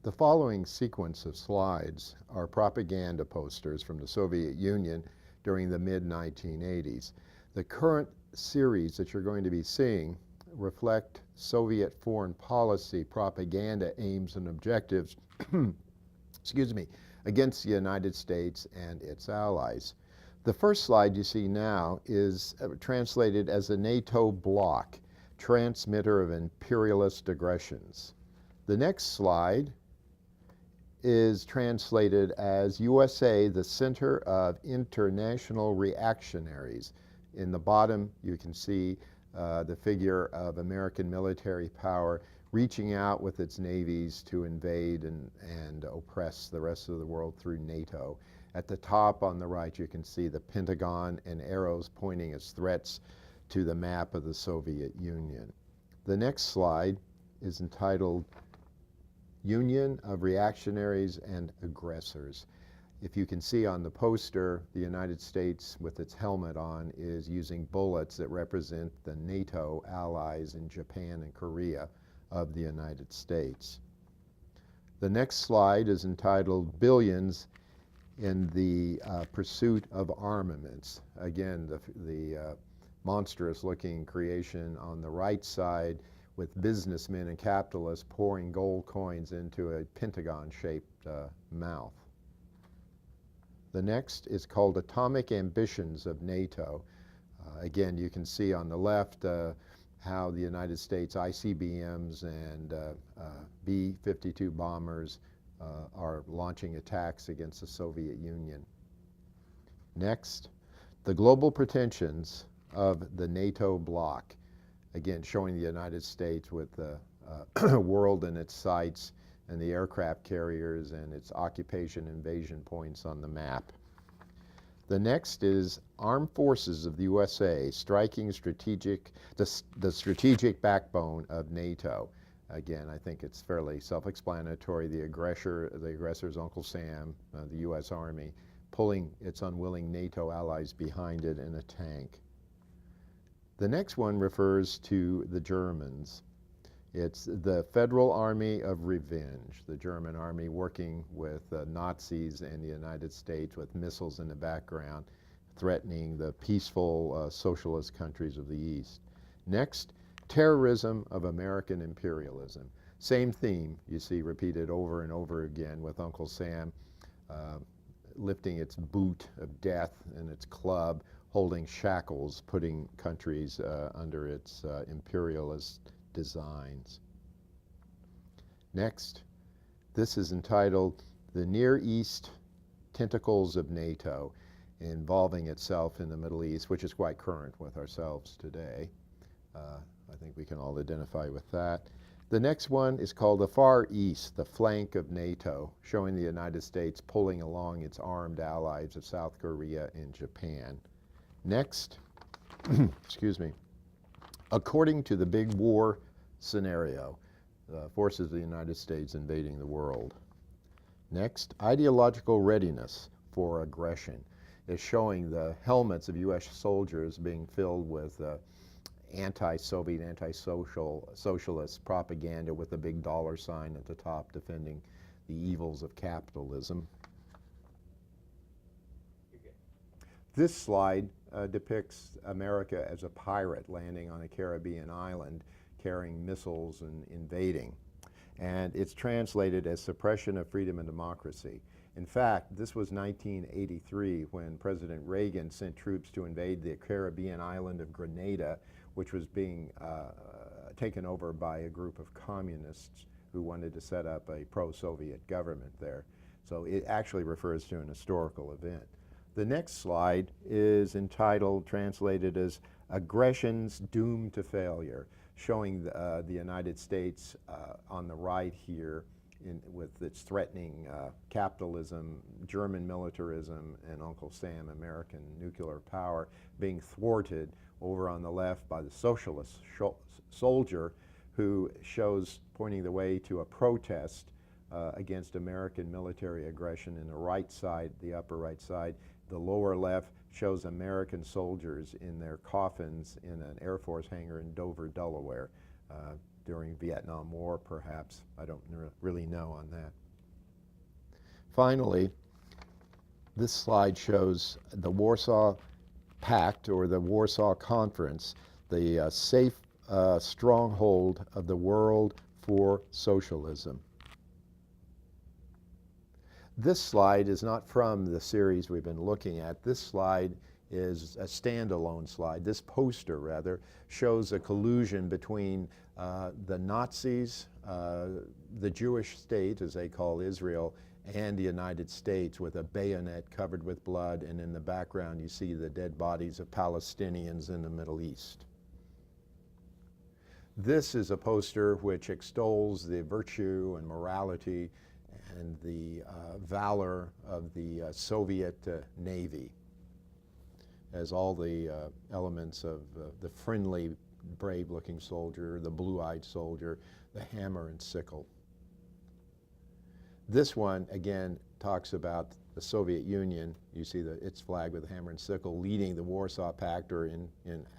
The following sequence of slides are propaganda posters from the Soviet Union during the mid-1980s. The current series that you're going to be seeing reflect Soviet foreign policy propaganda aims and objectives excuse me, against the United States and its allies. The first slide you see now is translated as a NATO bloc, transmitter of imperialist aggressions. The next slide is translated as USA, the center of international reactionaries. In the bottom, you can see the figure of American military power reaching out with its navies to invade and oppress the rest of the world through NATO. At the top on the right, you can see the Pentagon and arrows pointing as threats to the map of the Soviet Union. The next slide is entitled Union of Reactionaries and Aggressors. If you can see on the poster, the United States with its helmet on is using bullets that represent the NATO allies in Japan and Korea of the United States. The next slide is entitled Billions in the Pursuit of Armaments. Again, the monstrous looking creation on the right side with businessmen and capitalists pouring gold coins into a pentagon-shaped mouth. The next is called Atomic Ambitions of NATO. Again, you can see on the left how the United States ICBMs and B-52 bombers are launching attacks against the Soviet Union. Next, the global pretensions of the NATO bloc. Again, showing the United States with the world in its sights and the aircraft carriers and its occupation invasion points on the map. The next is Armed Forces of the USA striking the strategic backbone of NATO. Again, I think it's fairly self-explanatory. The aggressor's Uncle Sam, the U.S. Army, pulling its unwilling NATO allies behind it in a tank. The next one refers to the Germans. It's the Federal Army of Revenge, the German army working with Nazis and the United States with missiles in the background, threatening the peaceful socialist countries of the East. Next, terrorism of American imperialism. Same theme you see repeated over and over again with Uncle Sam lifting its boot of death and its club, holding shackles, putting countries under its imperialist designs. Next, this is entitled The Near East Tentacles of NATO, involving itself in the Middle East, which is quite current with ourselves today. I think we can all identify with that. The next one is called The Far East, the Flank of NATO, showing the United States pulling along its armed allies of South Korea and Japan. Next, excuse me, according to the big war scenario, the forces of the United States invading the world. Next, ideological readiness for aggression is showing the helmets of U.S. soldiers being filled with anti-Soviet, anti-socialist propaganda with a big dollar sign at the top defending the evils of capitalism. This slide depicts America as a pirate landing on a Caribbean island carrying missiles and invading. And it's translated as suppression of freedom and democracy. In fact, this was 1983 when President Reagan sent troops to invade the Caribbean island of Grenada, which was being taken over by a group of communists who wanted to set up a pro-Soviet government there. So it actually refers to an historical event. The next slide is entitled, translated as Aggressions Doomed to Failure, showing the United States on the right here with its threatening capitalism, German militarism, and Uncle Sam, American nuclear power, being thwarted over on the left by the socialist soldier who shows pointing the way to a protest against American military aggression in the right side, the upper right side. The lower left shows American soldiers in their coffins in an Air Force hangar in Dover, Delaware, during Vietnam War, perhaps. I don't really know on that. Finally, this slide shows the Warsaw Pact, or the Warsaw Conference, the safe stronghold of the world for socialism. This slide is not from the series we've been looking at. This slide is a standalone slide. This poster, rather, shows a collusion between the Nazis, the Jewish state, as they call Israel, and the United States, with a bayonet covered with blood, and in the background you see the dead bodies of Palestinians in the Middle East. This is a poster which extols the virtue and morality and the valor of the Soviet Navy, as all the elements of the friendly, brave-looking soldier, the blue-eyed soldier, the hammer and sickle. This one, again, talks about the Soviet Union. You see its flag with the hammer and sickle leading the Warsaw Pact, or in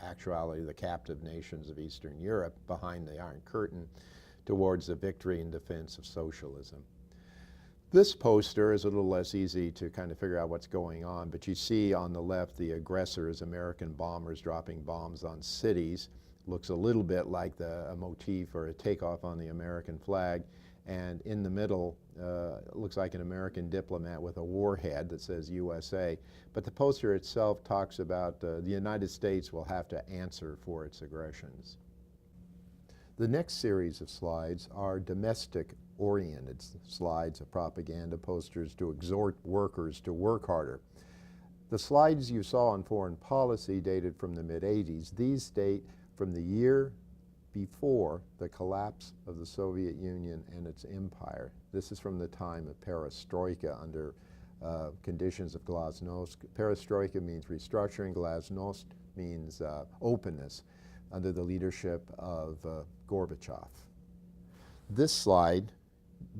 actuality the captive nations of Eastern Europe, behind the Iron Curtain, towards the victory and defense of socialism. This poster is a little less easy to kind of figure out what's going on, but you see on the left the aggressor is American bombers dropping bombs on cities. Looks a little bit like a motif or a takeoff on the American flag. And in the middle, it looks like an American diplomat with a warhead that says USA. But the poster itself talks about the United States will have to answer for its aggressions. The next series of slides are domestic-oriented slides of propaganda posters to exhort workers to work harder. The slides you saw on foreign policy dated from the mid-'80s. These date from the year before the collapse of the Soviet Union and its empire. This is from the time of perestroika under conditions of glasnost. Perestroika means restructuring, glasnost means openness under the leadership of Gorbachev. This slide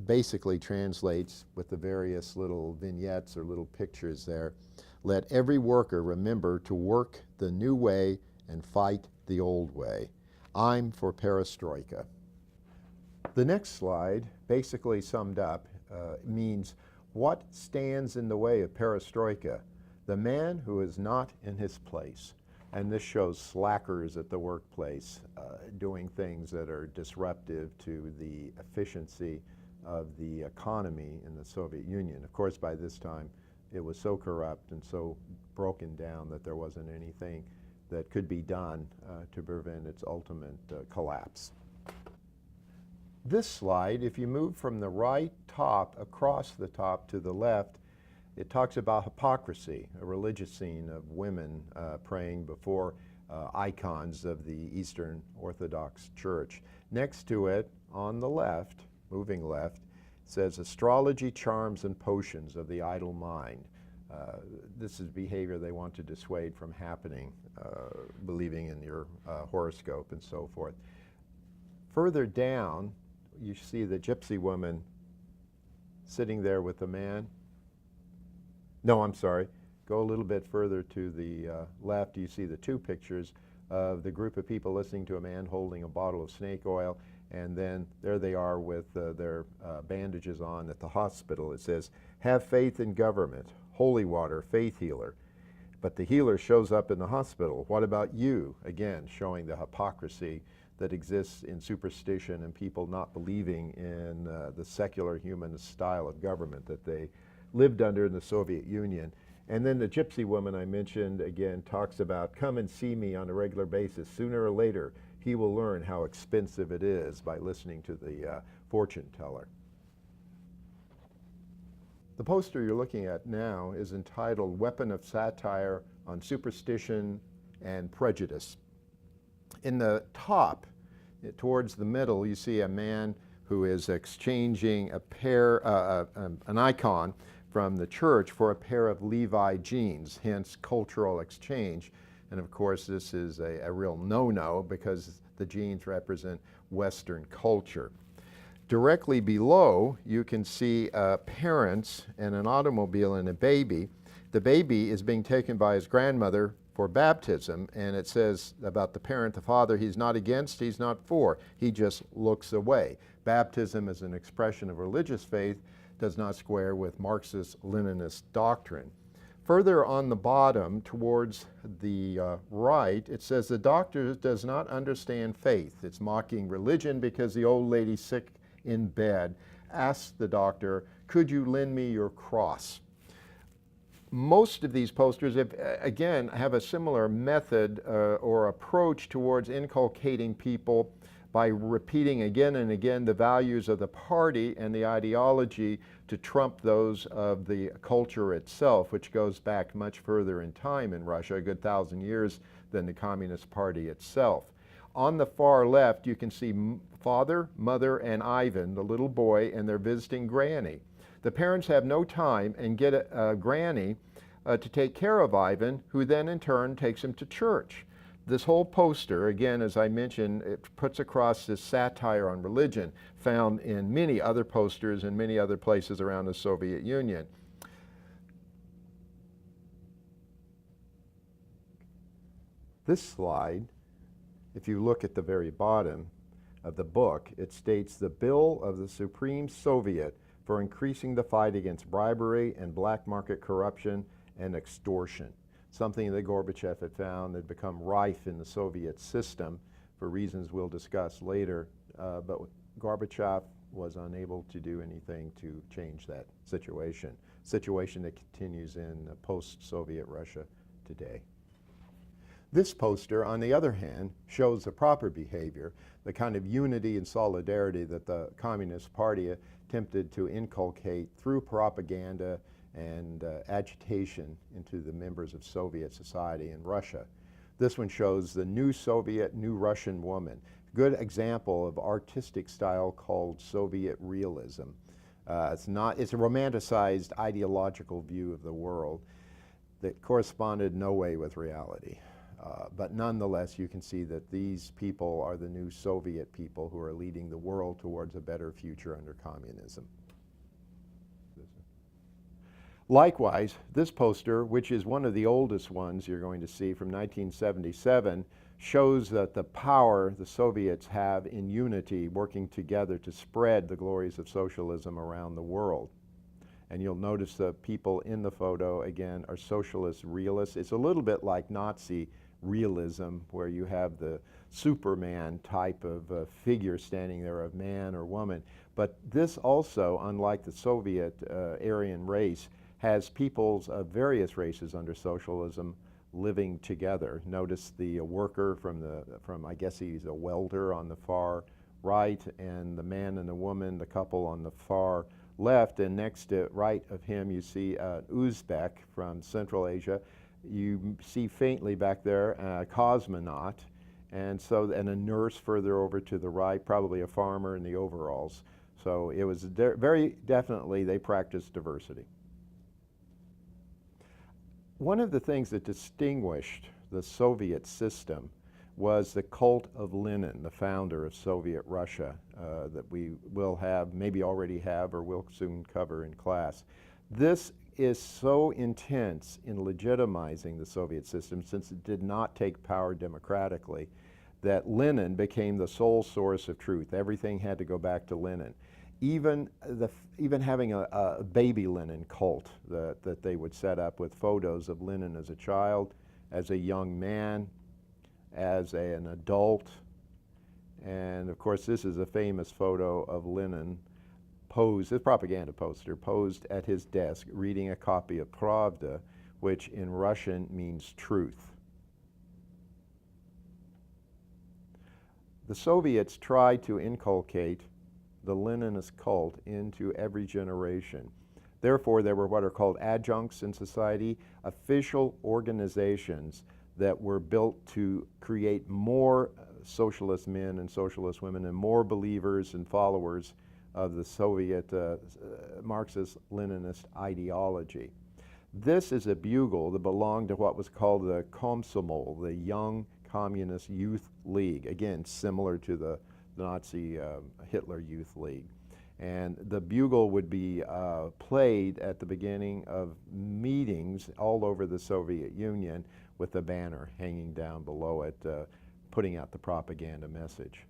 basically translates with the various little vignettes or little pictures there. Let every worker remember to work the new way and fight the old way. I'm for perestroika. The next slide, basically summed up, means what stands in the way of perestroika? The man who is not in his place. And this shows slackers at the workplace doing things that are disruptive to the efficiency of the economy in the Soviet Union. Of course, by this time, it was so corrupt and so broken down that there wasn't anything that could be done to prevent its ultimate collapse. This slide, if you move from the right top across the top to the left, it talks about hypocrisy, a religious scene of women praying before icons of the Eastern Orthodox Church. Next to it, on the left, moving left, says astrology, charms, and potions of the idle mind. This is behavior they want to dissuade from happening, believing in your horoscope and so forth. Further down, you see the gypsy woman sitting there with the man. No, I'm sorry. Go a little bit further to the left. You see the two pictures of the group of people listening to a man holding a bottle of snake oil, and then there they are with their bandages on at the hospital. It says, have faith in government, holy water, faith healer. But the healer shows up in the hospital. What about you? Again, showing the hypocrisy that exists in superstition and people not believing in the secular humanist style of government that they lived under in the Soviet Union. And then the gypsy woman I mentioned, again, talks about, come and see me on a regular basis. Sooner or later, he will learn how expensive it is by listening to the fortune teller. The poster you're looking at now is entitled Weapon of Satire on Superstition and Prejudice. In the top, towards the middle, you see a man who is exchanging a pair, an icon from the church for a pair of Levi jeans, hence cultural exchange. And of course, this is a real no-no because the jeans represent Western culture. Directly below, you can see parents and an automobile and a baby. The baby is being taken by his grandmother for baptism, and it says about the parent, the father, he's not against, he's not for, he just looks away. Baptism as an expression of religious faith does not square with Marxist-Leninist doctrine. Further on the bottom, towards the right, it says the doctor does not understand faith. It's mocking religion because the old lady sick in bed asked the doctor, could you lend me your cross? Most of these posters, again, have a similar method or approach towards inculcating people by repeating again and again the values of the party and the ideology to trump those of the culture itself, which goes back much further in time in Russia, a good 1,000 years than the Communist Party itself. On the far left, you can see father, mother, and Ivan, the little boy, and they're visiting Granny. The parents have no time and get a granny to take care of Ivan, who then in turn takes him to church. This whole poster, again, as I mentioned, it puts across this satire on religion found in many other posters in many other places around the Soviet Union. This slide, if you look at the very bottom of the book, it states the bill of the Supreme Soviet for increasing the fight against bribery and black market corruption and extortion, something that Gorbachev had found had become rife in the Soviet system for reasons we'll discuss later, but Gorbachev was unable to do anything to change that situation that continues in post-Soviet Russia today. This poster, on the other hand, shows the proper behavior, the kind of unity and solidarity that the Communist Party attempted to inculcate through propaganda and agitation into the members of Soviet society in Russia. This one shows the new Soviet, new Russian woman. Good example of artistic style called Soviet realism. It's a romanticized ideological view of the world that corresponded no way with reality. But nonetheless, you can see that these people are the new Soviet people who are leading the world towards a better future under communism. Likewise, this poster, which is one of the oldest ones you're going to see from 1977, shows that the power the Soviets have in unity, working together to spread the glories of socialism around the world. And you'll notice the people in the photo, again, are socialist realists. It's a little bit like Nazi realism, where you have the Superman type of figure standing there of man or woman. But this also, unlike the Soviet Aryan race, has peoples of various races under socialism living together. Notice the worker from I guess he's a welder on the far right, and the man and the woman, the couple on the far left, and next to right of him you see an Uzbek from Central Asia. You see faintly back there a cosmonaut, and a nurse further over to the right, probably a farmer in the overalls. So it was very definitely they practiced diversity. One of the things that distinguished the Soviet system was the cult of Lenin, the founder of Soviet Russia, that we will have, maybe already have, or will soon cover in class. This is so intense in legitimizing the Soviet system, since it did not take power democratically, that Lenin became the sole source of truth. Everything had to go back to Lenin. Even having a baby Lenin cult that they would set up with photos of Lenin as a child, as a young man, as an adult. And of course, this is a famous photo of Lenin posed, this propaganda poster, posed at his desk reading a copy of Pravda, which in Russian means truth. The Soviets tried to inculcate the Leninist cult into every generation. Therefore, there were what are called adjuncts in society, official organizations that were built to create more socialist men and socialist women and more believers and followers of the Soviet Marxist-Leninist ideology. This is a bugle that belonged to what was called the Komsomol, the Young Communist Youth League, again similar to the Nazi Hitler Youth League. And the bugle would be played at the beginning of meetings all over the Soviet Union, with the banner hanging down below it, putting out the propaganda message.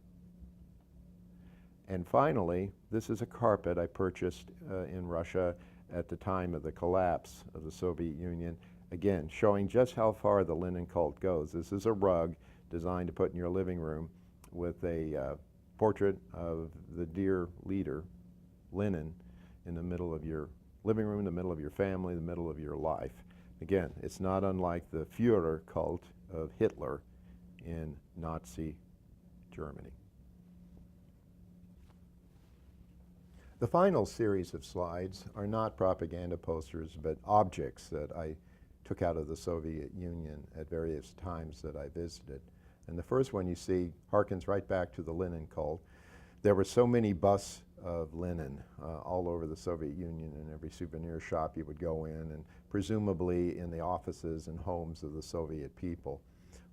And finally, this is a carpet I purchased in Russia at the time of the collapse of the Soviet Union, again, showing just how far the Lenin cult goes. This is a rug designed to put in your living room with a portrait of the dear leader, Lenin, in the middle of your living room, the middle of your family, the middle of your life. Again, it's not unlike the Führer cult of Hitler in Nazi Germany. The final series of slides are not propaganda posters, but objects that I took out of the Soviet Union at various times that I visited. And the first one you see harkens right back to the Lenin cult. There were so many busts of Lenin all over the Soviet Union. In every souvenir shop you would go in, and presumably in the offices and homes of the Soviet people.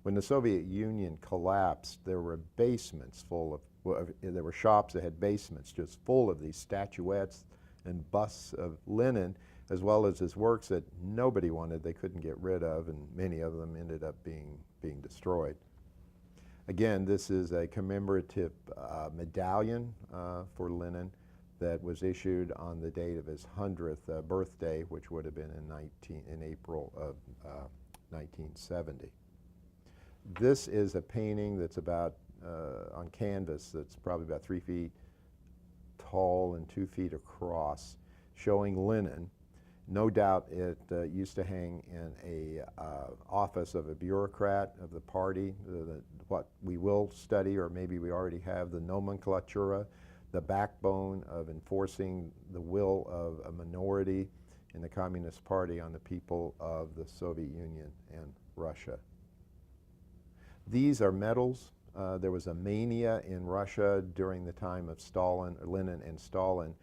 When the Soviet Union collapsed, there were basements full of, there were shops that had basements just full of these statuettes and busts of Lenin, as well as his works that nobody wanted, they couldn't get rid of, and many of them ended up being destroyed. Again, this is a commemorative medallion for Lenin that was issued on the date of his 100th birthday, which would have been in April of 1970. This is a painting that's about, on canvas, that's probably about 3 feet tall and 2 feet across, showing Lenin. No doubt it used to hang in a office of a bureaucrat of the party, what we will study, or maybe we already have, the nomenclatura, the backbone of enforcing the will of a minority in the Communist Party on the people of the Soviet Union and Russia. These are medals. There was a mania in Russia during the time of Lenin and Stalin,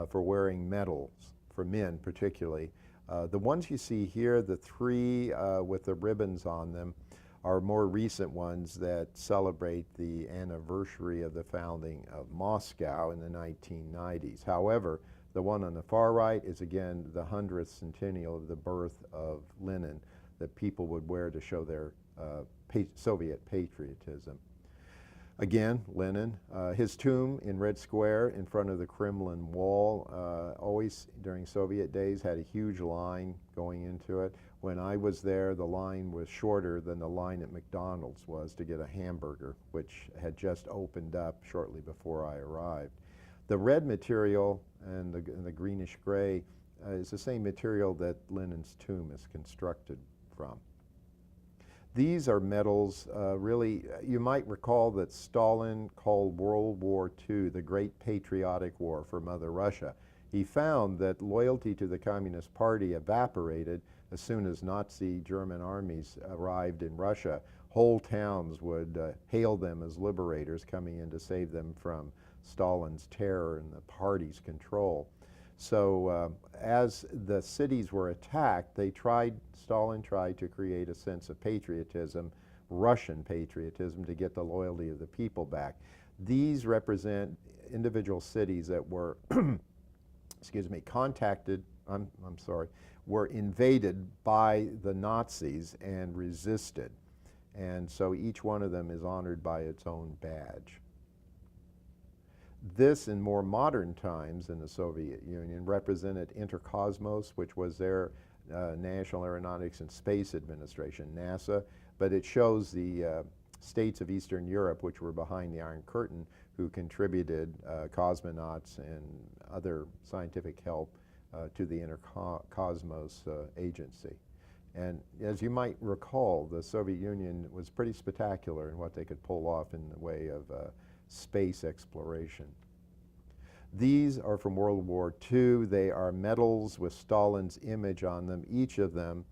for wearing medals, for men particularly. The ones you see here, the three with the ribbons on them, are more recent ones that celebrate the anniversary of the founding of Moscow in the 1990s. However, the one on the far right is again the 100th centennial of the birth of Lenin that people would wear to show their Soviet patriotism. Again, Lenin, his tomb in Red Square in front of the Kremlin wall, always during Soviet days had a huge line going into it. When I was there, the line was shorter than the line at McDonald's was to get a hamburger, which had just opened up shortly before I arrived. The red material and the greenish gray is the same material that Lenin's tomb is constructed from. These are medals, really, you might recall that Stalin called World War II the Great Patriotic War for Mother Russia. He found that loyalty to the Communist Party evaporated as soon as Nazi German armies arrived in Russia. Whole towns would hail them as liberators coming in to save them from Stalin's terror and the party's control. So as the cities were attacked, Stalin tried to create a sense of patriotism, Russian patriotism, to get the loyalty of the people back. These represent individual cities that were, excuse me, were invaded by the Nazis and resisted. And so each one of them is honored by its own badge. This, in more modern times in the Soviet Union, represented Intercosmos, which was their National Aeronautics and Space Administration, NASA, but it shows the states of Eastern Europe, which were behind the Iron Curtain, who contributed cosmonauts and other scientific help to the Intercosmos agency. And as you might recall, the Soviet Union was pretty spectacular in what they could pull off in the way of space exploration. These are from World War II. They are medals with Stalin's image on them, each of them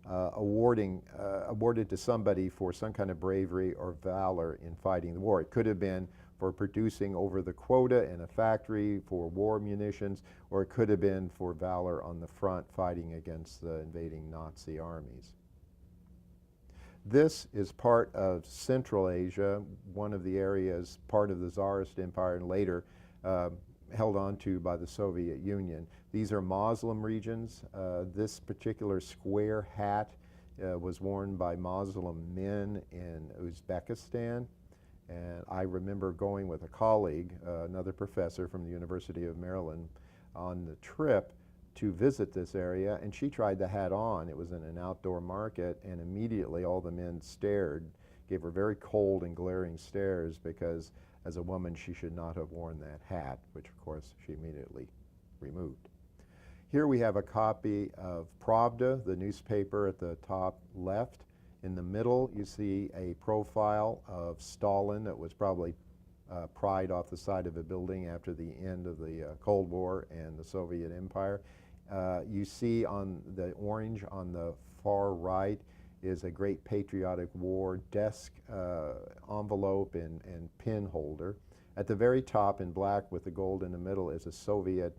awarded to somebody for some kind of bravery or valor in fighting the war. It could have been for producing over the quota in a factory for war munitions, or it could have been for valor on the front fighting against the invading Nazi armies. This is part of Central Asia, one of the areas, part of the Tsarist Empire, and later held on to by the Soviet Union. These are Muslim regions. This particular square hat was worn by Muslim men in Uzbekistan. And I remember going with a colleague, another professor from the University of Maryland, on the trip to visit this area, and she tried the hat on. It was in an outdoor market, and immediately all the men stared, gave her very cold and glaring stares, because as a woman she should not have worn that hat, which of course she immediately removed. Here we have a copy of Pravda, the newspaper, at the top left. In the middle you see a profile of Stalin that was probably pried off the side of a building after the end of the Cold War and the Soviet Empire. You see on the orange on the far right is a great patriotic war desk envelope and pin holder. At the very top in black with the gold in the middle is a Soviet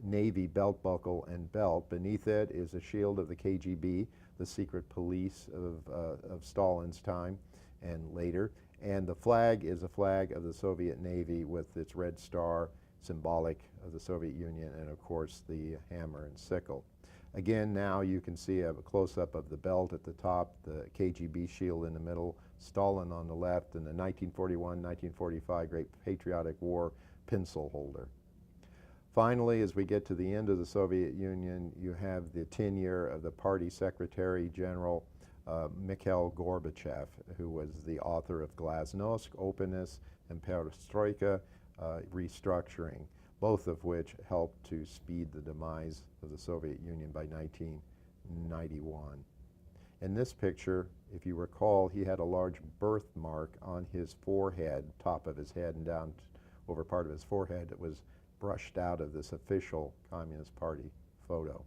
Navy belt buckle and belt. Beneath it is a shield of the KGB, the secret police of Stalin's time and later. And the flag is a flag of the Soviet Navy with its red star, symbolic of the Soviet Union, and of course the hammer and sickle. Again, now you can see a close-up of the belt at the top, the KGB shield in the middle, Stalin on the left, and the 1941-1945 Great Patriotic War pencil holder. Finally, as we get to the end of the Soviet Union, you have the tenure of the party secretary general Mikhail Gorbachev, who was the author of Glasnost, Openness, and Perestroika, Restructuring, both of which helped to speed the demise of the Soviet Union by 1991. In this picture, if you recall, he had a large birthmark on his forehead, top of his head and down over part of his forehead that was brushed out of this official Communist Party photo.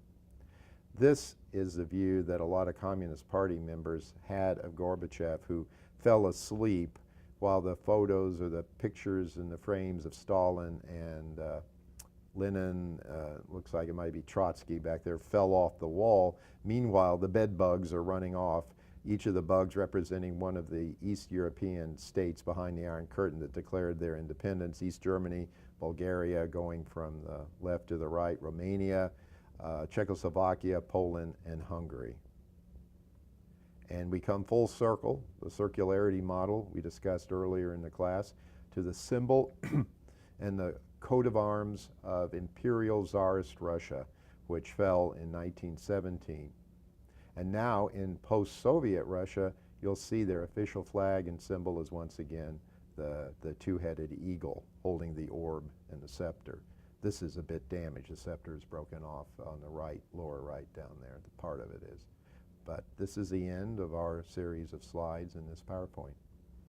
This is the view that a lot of Communist Party members had of Gorbachev, who fell asleep while the photos or the pictures and the frames of Stalin and Lenin, looks like it might be Trotsky back there, fell off the wall. Meanwhile, the bed bugs are running off, each of the bugs representing one of the East European states behind the Iron Curtain that declared their independence: East Germany, Bulgaria, going from the left to the right, Romania, Czechoslovakia, Poland, and Hungary. And we come full circle, the circularity model we discussed earlier in the class, to the symbol and the coat of arms of Imperial Tsarist Russia, which fell in 1917. And now in post-Soviet Russia, you'll see their official flag and symbol is once again the two-headed eagle holding the orb and the scepter. This is a bit damaged. The scepter is broken off on the right, lower right down there, the part of it is. But this is the end of our series of slides in this PowerPoint.